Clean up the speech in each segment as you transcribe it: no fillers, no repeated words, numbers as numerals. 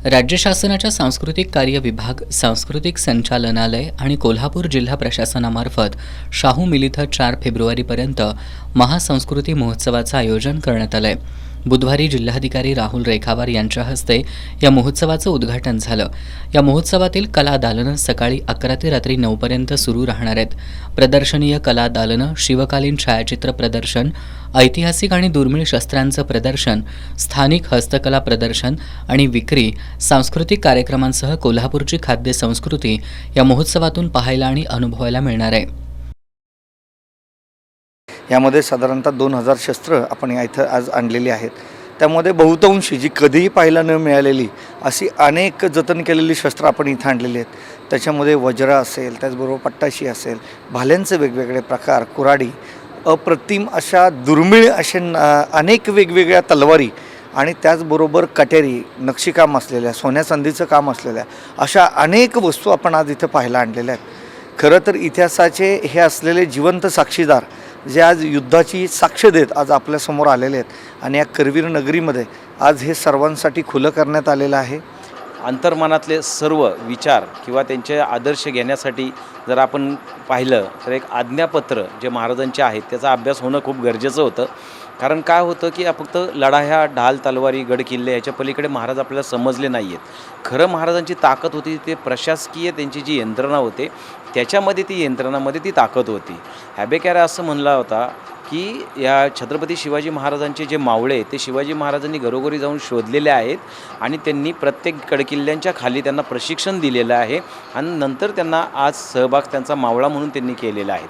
राज्य शासनाच्या सांस्कृतिक कार्य विभाग, सांस्कृतिक संचालनालय आणि कोल्हापूर जिल्हा प्रशासनामार्फत शाहू मिल इथं 4 फेब्रुवारीपर्यंत महासंस्कृती महोत्सवाचं आयोजन करण्यात आलंय। बुधवारी जिल्हाधिकारी राहुल रेखावार यांच्या हस्ते या महोत्सवाचं उद्घाटन झालं। या महोत्सवातील कला दालनं सकाळी 11 ते रात्री 9 पर्यंत सुरू राहणार आहेत। प्रदर्शनीय कला दालनं, शिवकालीन छायाचित्र प्रदर्शन, ऐतिहासिक आणि दुर्मिळ शस्त्रांचं प्रदर्शन, स्थानिक हस्तकला प्रदर्शन आणि विक्री, सांस्कृतिक कार्यक्रमांसह कोल्हापूरची खाद्य संस्कृती या महोत्सवातून पाहायला आणि अनुभवायला मिळणार आहे। यामध्ये साधारणतः 2000 शस्त्र आपण इथं आज आणलेली आहेत। त्यामध्ये बहुतांशी जी कधीही पाहायला न मिळालेली अशी अनेक जतन केलेली शस्त्र आपण इथं आणलेली आहेत। त्याच्यामध्ये वज्र असेल, त्याचबरोबर पट्टाशी असेल, भाल्यांचे वेगवेगळे प्रकार, कुऱ्हाडी, अप्रतिम अशा दुर्मिळ असे अनेक वेगवेगळ्या तलवारी आणि त्याचबरोबर कटेरी, नक्षीकाम असलेल्या, सोन्या चांदीचं काम असलेल्या अशा अनेक वस्तू आपण आज इथं पाहायला आणलेल्या आहेत। खरं तर इतिहासाचे हे असलेले जिवंत साक्षीदार जे आज युद्धाची साक्ष देत आज आपल्यासमोर आलेले आहेत आणि या करवीर नगरीमध्ये आज हे सर्वांसाठी खुलं करण्यात आलेलं आहे। अंतर्मनातले सर्व विचार किंवा त्यांचे आदर्श घेण्यासाठी जर आपण पाहिलं तर एक आज्ञापत्र जे महाराजांचे आहेत त्याचा अभ्यास होणं खूप गरजेचं होतं। कारण काय होतं की फक्त लढाया, ढाल, तलवारी, गड किल्ले याच्या पलीकडे महाराज आपल्याला समजले नाही आहेत। खरं महाराजांची ताकद होती ते प्रशासकीय त्यांची जी यंत्रणा होते त्याच्यामध्ये, ती यंत्रणामध्ये ती ताकद होती। हॅबेकॅरा असं म्हणला होता की या छत्रपती शिवाजी महाराजांचे जे मावळे ते शिवाजी महाराजांनी घरोघरी जाऊन शोधलेले आहेत आणि त्यांनी प्रत्येक गडकिल्ल्यांच्या खाली त्यांना प्रशिक्षण दिलेलं आहे आणि नंतर त्यांना आज सहभाग त्यांचा मावळा म्हणून त्यांनी केलेला आहे।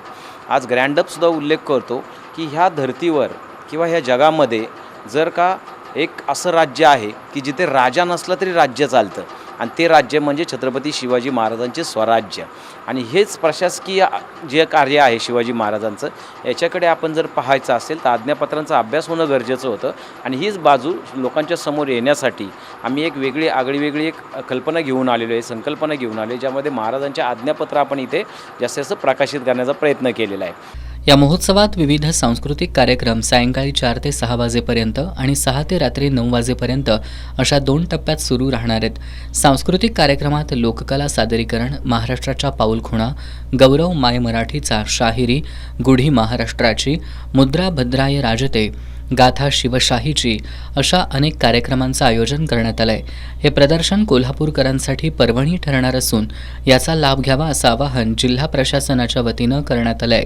आज ग्रँडअपसुद्धा उल्लेख करतो की ह्या धर्तीवर किंवा ह्या जगामध्ये जर का एक असं राज्य आहे की जिथे राजा नसला तरी राज्य चालतं आणि ते राज्य म्हणजे छत्रपती शिवाजी महाराजांचे स्वराज्य। आणि हेच प्रशासकीय जे कार्य आहे शिवाजी महाराजांचं, याच्याकडे आपण जर पाहायचं असेल तर आज्ञापत्रांचा अभ्यास होणं गरजेचं होतं आणि हीच बाजू लोकांच्या समोर येण्यासाठी आम्ही एक वेगळी आगळीवेगळी एक कल्पना घेऊन आलेलो आहे, संकल्पना घेऊन आले, ज्यामध्ये महाराजांचे आज्ञापत्र आपण इथे जास्तीत जास्त प्रकाशित करण्याचा प्रयत्न केलेला आहे। या महोत्सवात विविध सांस्कृतिक कार्यक्रम सायंकाळी 4 ते 6 वाजेपर्यंत आणि 6 ते रात्री 9 वाजेपर्यंत अशा 2 टप्प्यात सुरू राहणार आहेत। सांस्कृतिक कार्यक्रमात लोककला सादरीकरण, महाराष्ट्राच्या पाऊलखुणा, गौरव माय मराठीचा शाहिरी, गुढी महाराष्ट्राची, मुद्रा भद्राय राजते, गाथा शिवशाहीची अशा अनेक कार्यक्रमांचं आयोजन करण्यात आलंय। हे प्रदर्शन कोल्हापूरकरांसाठी पर्वणी ठरणार असून याचा लाभ घ्यावा असं आवाहन जिल्हा प्रशासनाच्या वतीनं करण्यात आलंय।